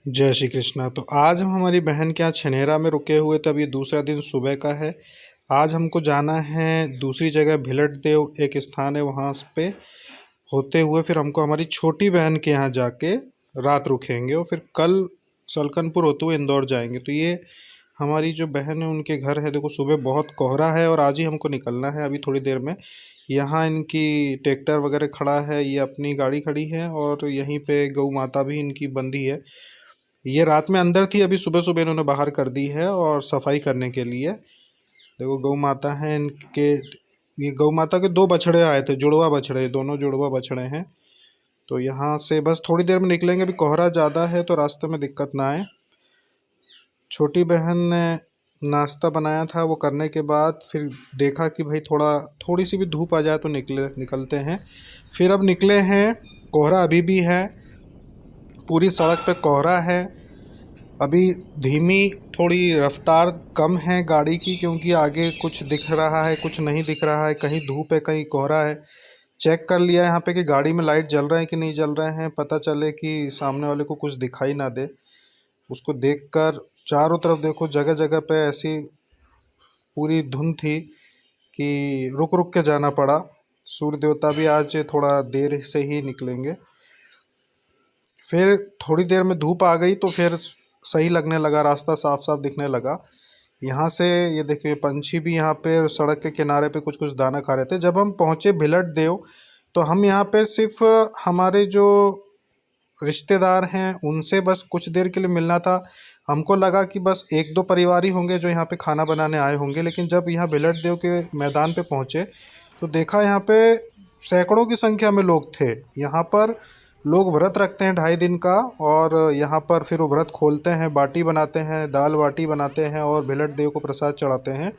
जय श्री कृष्णा। तो आज हम हमारी बहन के यहाँ छनेरा में रुके हुए थे। अभी दूसरा दिन सुबह का है। आज हमको जाना है दूसरी जगह भिलट देव एक स्थान है वहाँ पे होते हुए फिर हमको हमारी छोटी बहन के यहाँ जाके रात रुकेंगे और फिर कल सलकनपुर होते हुए इंदौर जाएंगे। तो ये हमारी जो बहन है उनके घर है। देखो सुबह बहुत कोहरा है और आज ही हमको निकलना है अभी थोड़ी देर में। यहाँ इनकी ट्रैक्टर वगैरह खड़ा है, ये अपनी गाड़ी खड़ी है और यहीं पे गौ माता भी इनकी बंधी है। ये रात में अंदर थी, अभी सुबह सुबह इन्होंने बाहर कर दी है और सफाई करने के लिए। देखो गौ माता हैं इनके। ये गौ माता के दो बछड़े आए थे, जुड़वा बछड़े, दोनों जुड़वा बछड़े हैं। तो यहाँ से बस थोड़ी देर में निकलेंगे। अभी कोहरा ज़्यादा है तो रास्ते में दिक्कत ना आए। छोटी बहन ने नाश्ता बनाया था, वो करने के बाद फिर देखा कि भाई थोड़ी सी भी धूप आ जाए तो निकलते हैं। फिर अब निकले हैं। कोहरा अभी भी है, पूरी सड़क पे कोहरा है। अभी धीमी थोड़ी रफ्तार कम है गाड़ी की, क्योंकि आगे कुछ दिख रहा है कुछ नहीं दिख रहा है, कहीं धूप है कहीं कोहरा है। चेक कर लिया यहाँ पे कि गाड़ी में लाइट जल रहे हैं कि नहीं जल रहे हैं, पता चले कि सामने वाले को कुछ दिखाई ना दे। उसको देखकर चारों तरफ देखो, जगह जगह पे ऐसी पूरी धुंध थी कि रुक रुक के जाना पड़ा। सूर्य देवता भी आज थोड़ा देर से ही निकलेंगे। फिर थोड़ी देर में धूप आ गई तो फिर सही लगने लगा, रास्ता साफ साफ दिखने लगा। यहाँ से ये देखिए पंछी भी यहाँ पे सड़क के किनारे पे कुछ कुछ दाना खा रहे थे। जब हम पहुँचे भिलट देव तो हम यहाँ पे सिर्फ हमारे जो रिश्तेदार हैं उनसे बस कुछ देर के लिए मिलना था। हमको लगा कि बस एक दो परिवार ही होंगे जो यहाँ पे खाना बनाने आए होंगे, लेकिन जब यहाँ भिलट देव के मैदान पे पहुँचे तो देखा यहाँ पे सैकड़ों की संख्या में लोग थे। यहाँ पर लोग व्रत रखते हैं 2.5 दिन का और यहाँ पर फिर वो व्रत खोलते हैं, बाटी बनाते हैं, दाल बाटी बनाते हैं और भिलट देव को प्रसाद चढ़ाते हैं।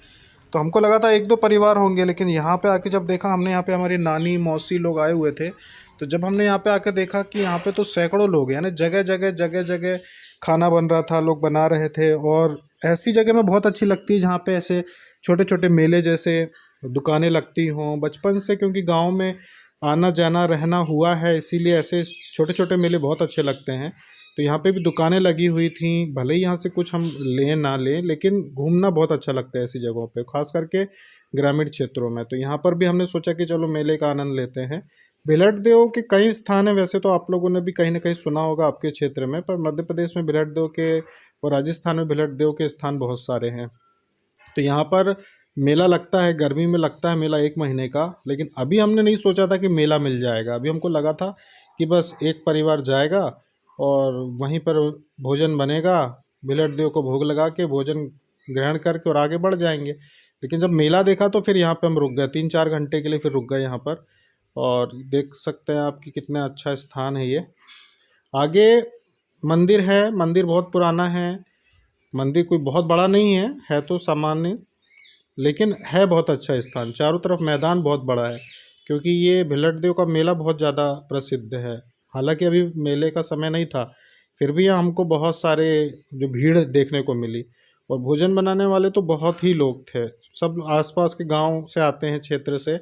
तो हमको लगा था एक दो परिवार होंगे, लेकिन यहाँ पे आके जब देखा, हमने यहाँ पे हमारी नानी मौसी लोग आए हुए थे, तो जब हमने यहाँ पे आके देखा कि यहाँ पे तो सैकड़ों लोग हैं, यानी जगह जगह जगह जगह खाना बन रहा था, लोग बना रहे थे। और ऐसी जगह में बहुत अच्छी लगती है जहाँ पे ऐसे छोटे छोटे मेले जैसे दुकानें लगती हों। बचपन से क्योंकि गाँव में आना जाना रहना हुआ है, इसीलिए ऐसे छोटे छोटे मेले बहुत अच्छे लगते हैं। तो यहाँ पे भी दुकानें लगी हुई थी, भले ही यहाँ से कुछ हम लें ना लें, लेकिन घूमना बहुत अच्छा लगता है ऐसी जगहों पे, खास करके ग्रामीण क्षेत्रों में। तो यहाँ पर भी हमने सोचा कि चलो मेले का आनंद लेते हैं। भिलट देव के कई स्थान हैं, वैसे तो आप लोगों ने भी कहीं ना कहीं सुना होगा आपके क्षेत्र में, पर मध्य प्रदेश में भिलट देव के और राजस्थान में भिलट देव के स्थान बहुत सारे हैं। तो यहाँ पर मेला लगता है, गर्मी में लगता है मेला 1 महीने का। लेकिन अभी हमने नहीं सोचा था कि मेला मिल जाएगा। अभी हमको लगा था कि बस एक परिवार जाएगा और वहीं पर भोजन बनेगा, भिलट देव को भोग लगा के भोजन ग्रहण करके और आगे बढ़ जाएंगे। लेकिन जब मेला देखा तो फिर यहाँ पे हम रुक गए, 3-4 घंटे के लिए फिर रुक गए यहाँ पर। और देख सकते हैं आप कि कितना अच्छा स्थान है ये। आगे मंदिर है, मंदिर बहुत पुराना है। मंदिर कोई बहुत बड़ा नहीं है तो सामान्य, लेकिन है बहुत अच्छा स्थान। चारों तरफ मैदान बहुत बड़ा है, क्योंकि ये भिलट देव का मेला बहुत ज़्यादा प्रसिद्ध है। हालांकि अभी मेले का समय नहीं था, फिर भी यहाँ हमको बहुत सारे जो भीड़ देखने को मिली। और भोजन बनाने वाले तो बहुत ही लोग थे, सब आसपास के गांव से आते हैं, क्षेत्र से।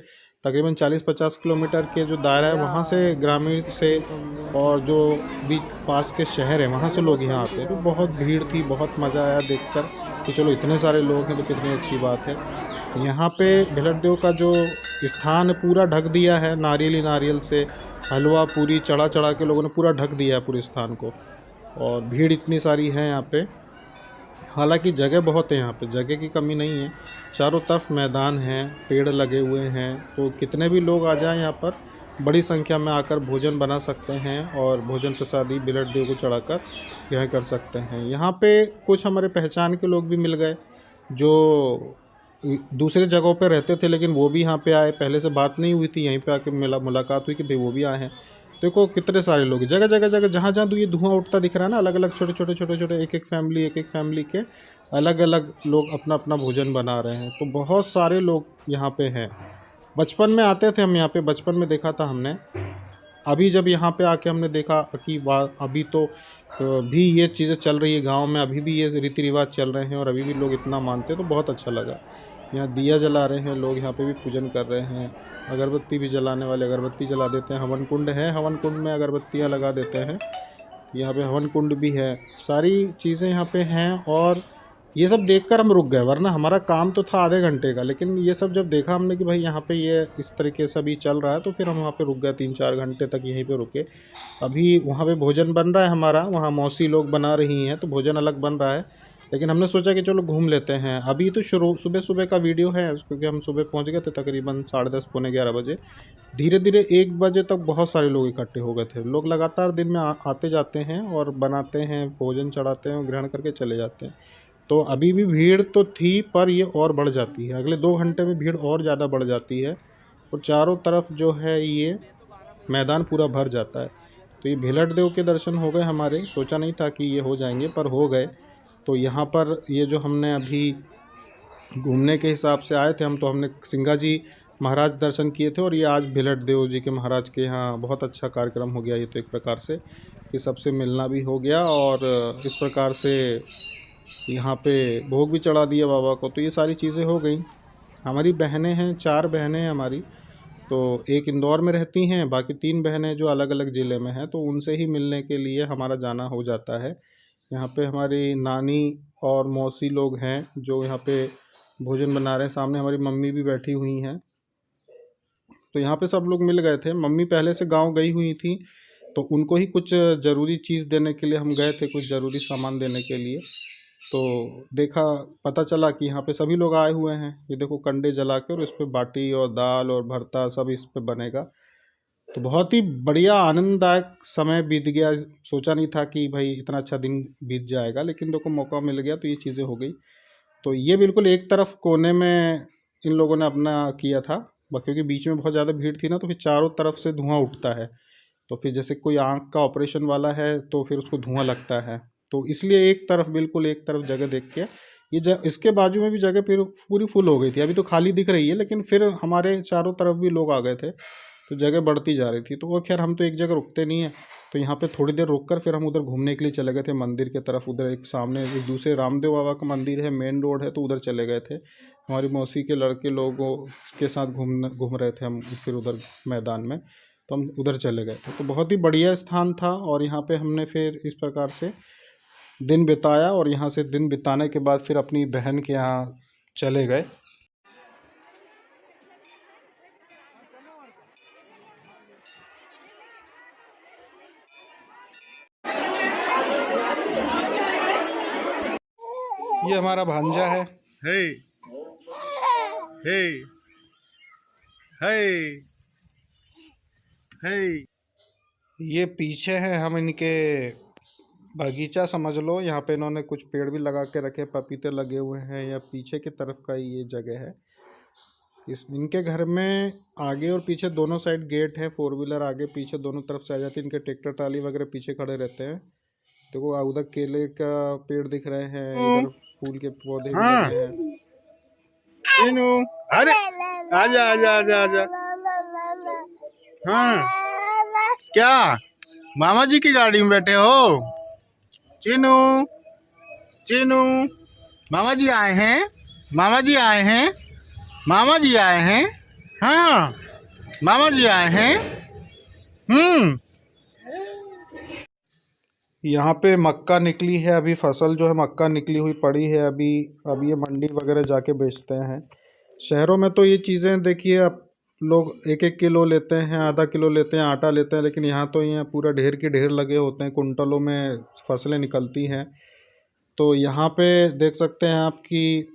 तकरीबन 40-50 किलोमीटर के जो दायरा है वहाँ से, ग्रामीण से, और जो बीच पास के शहर है वहाँ से लोग यहाँ आते हैं। तो बहुत भीड़ थी, बहुत मज़ा आया देखकर कि चलो इतने सारे लोग हैं तो कितनी अच्छी बात है। यहाँ पे भिलट देव का जो स्थान पूरा ढक दिया है नारियल ही नारियल से, हलवा पूरी चढ़ा चढ़ा के लोगों ने पूरा ढक दिया है पूरे स्थान को। और भीड़ इतनी सारी है यहाँ पे। हालांकि जगह बहुत है यहाँ पे, जगह की कमी नहीं है। चारों तरफ मैदान है, पेड़ लगे हुए हैं, तो कितने भी लोग आ जाएं यहाँ पर बड़ी संख्या में आकर भोजन बना सकते हैं और भोजन प्रसादी भिलट देव को चढ़ाकर ग्रहण कर सकते हैं। यहाँ पे कुछ हमारे पहचान के लोग भी मिल गए जो दूसरे जगहों पे रहते थे, लेकिन वो भी यहाँ पे आए। पहले से बात नहीं हुई थी, यहीं पे आके मुलाकात हुई कि भाई वो भी आए हैं। देखो कितने सारे लोग, जगह जगह जगह जहाँ जहाँ ये धुआं उठता दिख रहा है ना, अलग अलग छोटे छोटे छोटे छोटे एक एक फैमिली के अलग अलग लोग अपना अपना भोजन बना रहे हैं। तो बहुत सारे लोग यहाँ पे हैं। बचपन में आते थे हम यहाँ पे, बचपन में देखा था हमने। अभी जब यहाँ पे आके हमने देखा कि अभी तो भी ये चीज़ें चल रही है गांव में, अभी भी ये रीति रिवाज चल रहे हैं और अभी भी लोग इतना मानते हैं, तो बहुत अच्छा लगा। यहाँ दिया जला रहे हैं लोग, यहाँ पे भी पूजन कर रहे हैं। अगरबत्ती भी जलाने वाले अगरबत्ती जला देते हैं। हवन कुंड है, हवन कुंड में अगरबत्तियाँ लगा देते हैं। यहाँ पे हवन कुंड भी है, सारी चीज़ें यहाँ पे हैं। और ये सब देखकर हम रुक गए, वरना हमारा काम तो था आधे घंटे का, लेकिन ये सब जब देखा हमने कि भाई यहाँ पे ये इस तरीके से अभी चल रहा है, तो फिर हम वहाँ पे रुक गए, 3-4 घंटे तक यहीं पे रुके। अभी वहाँ पे भोजन बन रहा है हमारा, वहाँ मौसी लोग बना रही हैं, तो भोजन अलग बन रहा है, लेकिन हमने सोचा कि चलो घूम लेते हैं। अभी तो शुरू सुबह सुबह का वीडियो है, क्योंकि हम सुबह पहुँच गए थे तकरीबन 10:30 पौने 11 बजे। धीरे धीरे 1 बजे तक बहुत सारे लोग इकट्ठे हो गए थे। लोग लगातार दिन में आते जाते हैं और बनाते हैं, भोजन चढ़ाते हैं और ग्रहण करके चले जाते हैं। तो अभी भी भीड़ तो थी, पर ये और बढ़ जाती है, अगले 2 घंटे में भीड़ और ज़्यादा बढ़ जाती है और चारों तरफ जो है ये मैदान पूरा भर जाता है। तो ये भेलट देव के दर्शन हो गए हमारे, सोचा नहीं था कि ये हो जाएंगे, पर हो गए। तो यहाँ पर ये जो हमने अभी घूमने के हिसाब से आए थे हम, तो हमने सिंगा जी महाराज दर्शन किए थे, और ये आज भेलट देव जी के महाराज के यहाँ बहुत अच्छा कार्यक्रम हो गया ये तो एक प्रकार से, ये सबसे मिलना भी हो गया और इस प्रकार से यहाँ पे भोग भी चढ़ा दिया बाबा को। तो ये सारी चीज़ें हो गई। हमारी बहनें हैं, 4 बहनें हैं हमारी, तो एक इंदौर में रहती हैं, बाकी 3 बहनें जो अलग अलग ज़िले में हैं, तो उनसे ही मिलने के लिए हमारा जाना हो जाता है। यहाँ पे हमारी नानी और मौसी लोग हैं जो यहाँ पे भोजन बना रहे हैं, सामने हमारी मम्मी भी बैठी हुई हैं। तो यहाँ पे सब लोग मिल गए थे। मम्मी पहले से गांव गई हुई थी, तो उनको ही कुछ ज़रूरी चीज़ देने के लिए हम गए थे, कुछ ज़रूरी सामान देने के लिए। तो देखा, पता चला कि यहाँ पे सभी लोग आए हुए हैं। ये देखो कंडे जला के, और इस पे बाटी और दाल और भरता सब इस पे बनेगा। तो बहुत ही बढ़िया आनंददायक समय बीत गया। सोचा नहीं था कि भाई इतना अच्छा दिन बीत जाएगा, लेकिन देखो मौका मिल गया तो ये चीज़ें हो गई। तो ये बिल्कुल एक तरफ कोने में इन लोगों ने अपना किया था, क्योंकि बीच में बहुत ज़्यादा भीड़ थी ना, तो फिर चारों तरफ से धुआं उठता है। तो फिर जैसे कोई आँख का ऑपरेशन वाला है तो फिर उसको धुआं लगता है, तो इसलिए एक तरफ, बिल्कुल एक तरफ जगह देख के ये इसके बाजू में भी जगह फिर पूरी फुल हो गई थी। अभी तो खाली दिख रही है, लेकिन फिर हमारे चारों तरफ भी लोग आ गए थे, तो जगह बढ़ती जा रही थी। तो वो खैर हम तो एक जगह रुकते नहीं हैं, तो यहाँ पे थोड़ी देर रुक कर फिर हम उधर घूमने के लिए चले गए थे मंदिर की तरफ। उधर एक सामने एक दूसरे रामदेव बाबा का मंदिर है, मेन रोड है, तो उधर चले गए थे। हमारी मौसी के लड़के लोगों के साथ घूम रहे थे हम फिर उधर मैदान में, तो हम उधर चले गए थे। तो बहुत ही बढ़िया स्थान था, और यहाँ पे हमने फिर इस प्रकार से दिन बिताया, और यहाँ से दिन बिताने के बाद फिर अपनी बहन के यहाँ चले गए। ये हमारा भांजा है। हे हे हे हे ये पीछे है, हम इनके बगीचा समझ लो। यहाँ पे इन्होंने कुछ पेड़ भी लगा के रखे, पपीते लगे हुए हैं, या पीछे की तरफ का ये जगह है। इनके घर में आगे और पीछे दोनों साइड गेट है, 4 व्हीलर आगे पीछे दोनों तरफ से आ जाती है। इनके ट्रैक्टर ट्राली वगैरह पीछे खड़े रहते हैं। देखो उधर केले का पेड़ दिख रहे हैं, इधर फूल के पौधे भी लगे हैं। चीनू, अरे आजा आजा आजा आजा। हाँ, क्या मामा जी की गाड़ी में बैठे हो? चीनू चीनू, मामा जी आए हैं, मामा जी आए हैं, मामा जी आए हैं। हाँ, मामा जी आए हैं। यहाँ पे मक्का निकली है, अभी फसल जो है मक्का निकली हुई पड़ी है। अभी ये मंडी वगैरह जाके बेचते हैं। शहरों में तो ये चीज़ें देखिए, अब लोग 1-1 किलो लेते हैं, आधा किलो लेते हैं, आटा लेते हैं, लेकिन यहाँ तो यहाँ पूरा ढेर के ढेर लगे होते हैं, कुंटलों में फसलें निकलती हैं। तो यहाँ पे देख सकते हैं आप कि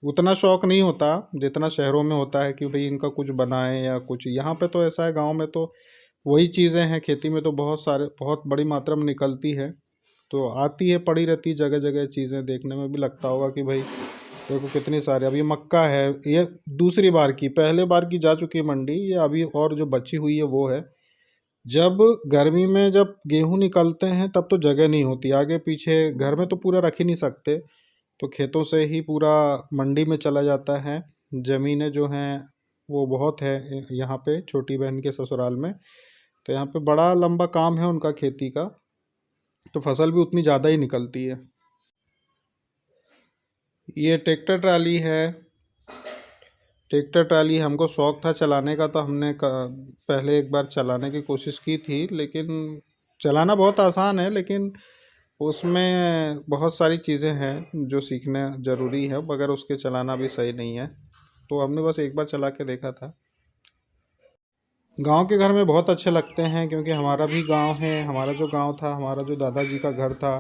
उतना शौक़ नहीं होता जितना शहरों में होता है कि भाई इनका कुछ बनाएं या कुछ। यहाँ पे तो ऐसा है, गांव में तो वही चीज़ें हैं, खेती में तो बहुत बड़ी मात्रा में निकलती है, तो आती है, पड़ी रहती है जगह जगह चीज़ें। देखने में भी लगता होगा कि भाई देखो कितनी सारी। अब ये मक्का है, ये दूसरी बार की, पहले बार की जा चुकी है मंडी, ये अभी और जो बची हुई है वो है। जब गर्मी में जब गेहूँ निकलते हैं तब तो जगह नहीं होती, आगे पीछे घर में तो पूरा रख ही नहीं सकते, तो खेतों से ही पूरा मंडी में चला जाता है। ज़मीनें जो हैं वो बहुत है यहाँ पे छोटी बहन के ससुराल में, तो यहाँ पे बड़ा लंबा काम है उनका खेती का, तो फसल भी उतनी ज़्यादा ही निकलती है। ये ट्रैक्टर ट्राली है। ट्रैक्टर ट्राली हमको शौक़ था चलाने का, तो हमने पहले एक बार चलाने की कोशिश की थी, लेकिन चलाना बहुत आसान है, लेकिन उसमें बहुत सारी चीज़ें हैं जो सीखना ज़रूरी है, मगर उसके चलाना भी सही नहीं है। तो हमने बस एक बार चला के देखा था। गांव के घर में बहुत अच्छे लगते हैं, क्योंकि हमारा भी गांव है। हमारा जो गांव था, हमारा जो दादाजी का घर था,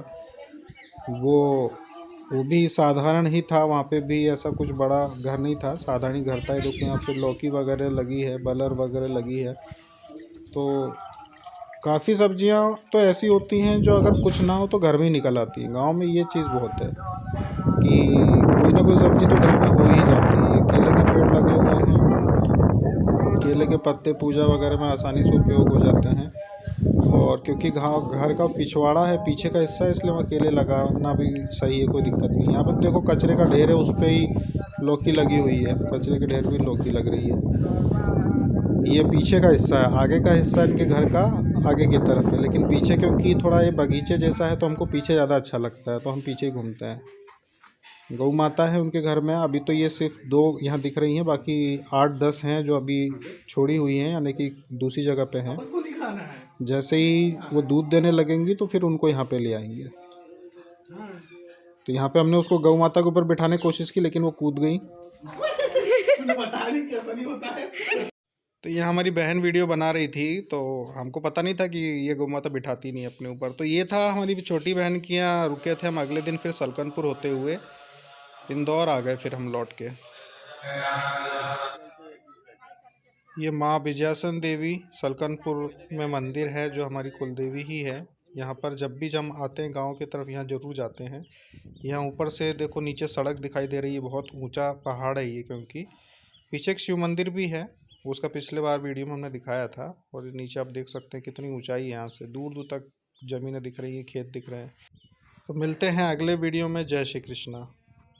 वो वो भी साधारण ही था। वहाँ पे भी ऐसा कुछ बड़ा घर नहीं था, साधारण ही घर था। ये देखो यहाँ पे लौकी वगैरह लगी है, बलर वगैरह लगी है। तो काफ़ी सब्जियाँ तो ऐसी होती हैं जो अगर कुछ ना हो तो घर में ही निकल आती हैं। गांव में ये चीज़ बहुत है कि कोई ना कोई सब्जी तो घर में हो ही जाती है। केले के पेड़ लगे हुए हैं, केले के पत्ते पूजा वगैरह में आसानी से उपयोग हो जाते हैं। और क्योंकि घर का पिछवाड़ा है, पीछे का हिस्सा है, इसलिए वहाँ केले लगाना भी सही है, कोई दिक्कत नहीं है। यहाँ पर देखो कचरे का ढेर है, उस पर ही लौकी लगी हुई है। कचरे के ढेर में लौकी लग रही है। ये पीछे का हिस्सा है, आगे का हिस्सा इनके घर का आगे की तरफ है, लेकिन पीछे क्योंकि थोड़ा ये बगीचे जैसा है तो हमको पीछे ज़्यादा अच्छा लगता है, तो हम पीछे ही घूमते हैं। गौ माता है उनके घर में। अभी तो ये सिर्फ 2 यहाँ दिख रही हैं, बाकी 8-10 हैं जो अभी छोड़ी हुई हैं, यानी कि दूसरी जगह पे हैं। जैसे ही वो दूध देने लगेंगी तो फिर उनको यहाँ पे ले आएंगे। तो यहाँ पे हमने उसको गौ माता के ऊपर बिठाने की कोशिश की, लेकिन वो कूद गई। तो ये हमारी बहन वीडियो बना रही थी, तो हमको पता नहीं था कि ये गौ माता बिठाती नहीं अपने ऊपर। तो ये था हमारी छोटी बहन की यहाँ रुके थे हम। अगले दिन फिर सलकनपुर होते हुए इंदौर आ गए फिर हम लौट के। ये माँ विजयासन देवी सलकनपुर में मंदिर है, जो हमारी कुलदेवी ही है। यहाँ पर जब भी हम आते हैं गांव की तरफ, यहाँ ज़रूर जाते हैं। यहाँ ऊपर से देखो नीचे सड़क दिखाई दे रही है, बहुत ऊंचा पहाड़ है ये। क्योंकि पीछे एक शिव मंदिर भी है, उसका पिछले बार वीडियो में हमने दिखाया था। और नीचे आप देख सकते हैं कितनी ऊंचाई है, यहाँ से दूर दूर तक ज़मीनें दिख रही है, खेत दिख रहे हैं। तो मिलते हैं अगले वीडियो में। जय श्री कृष्णा।